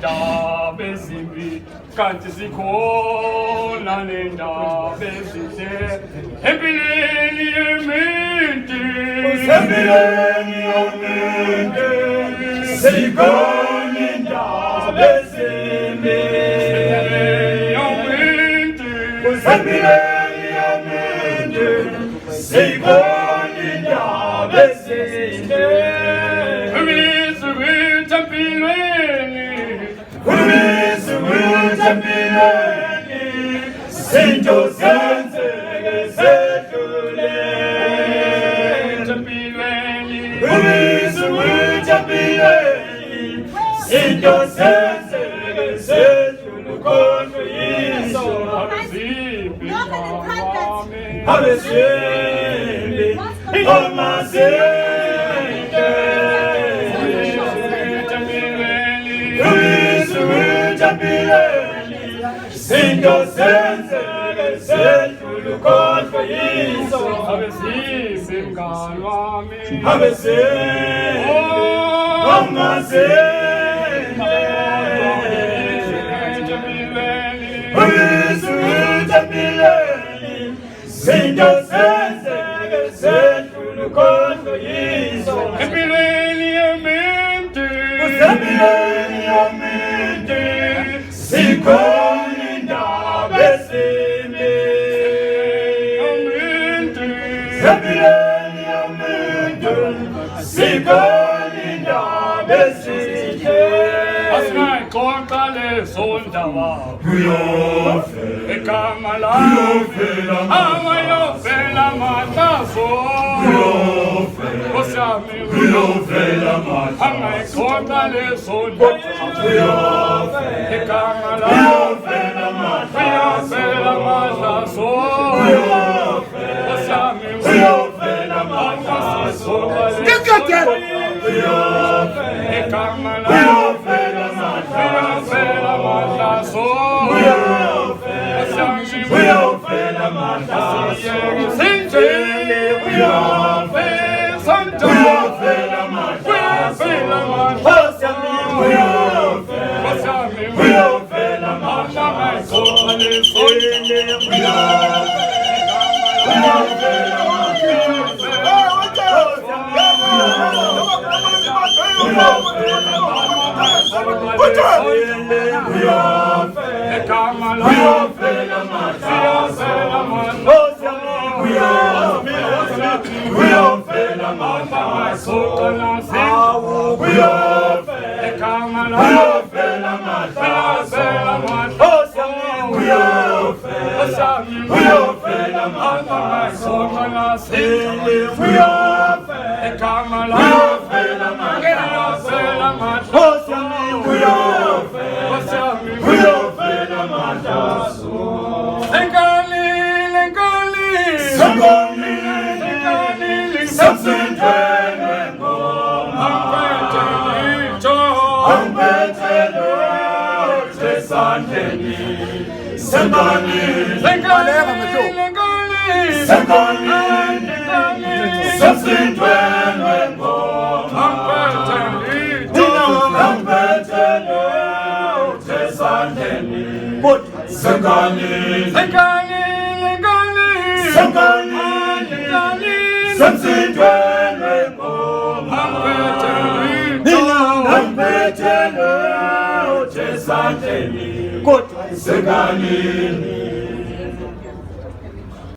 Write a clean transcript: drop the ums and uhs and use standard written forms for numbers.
nendaba ezimbi kanti zikhona nendaba ezinhle empilweni yomuntu Empilweni yomuntu zikhona indaba ezimbi. Empilweni yomuntu zikhona indaba ezimbi. Empilweni zinto zenzeke zedlule. Empilweni zinto zenzeke zedlule kodwa yizo abezimbi omazinde. Empilweni zinto zenzeke zedlule kodwa yizo abezimbi mngani wami abezimbi omazinde. Empilweni zinto zenzeke zedlule kodwa yizo empilweni yomuntu empilweni yomuntu zikhona indaba ezimbi. Empilweni yomuntu zikhona indaba ezinhle. asingayixoxa lezo ndaba Uyofela egama lakho awayovela matazo Nkosi yami uyofela manje angayixoxa lezo ndaba egama lakho uyofela manje uyovela matazo Nkosi yami uyofela manje egama lakho uyofela manje uyovela matazo uyofela manje Singile uyovela Santa uyofela manje uyovela matazo Nkosi yami uyofela manje Sengani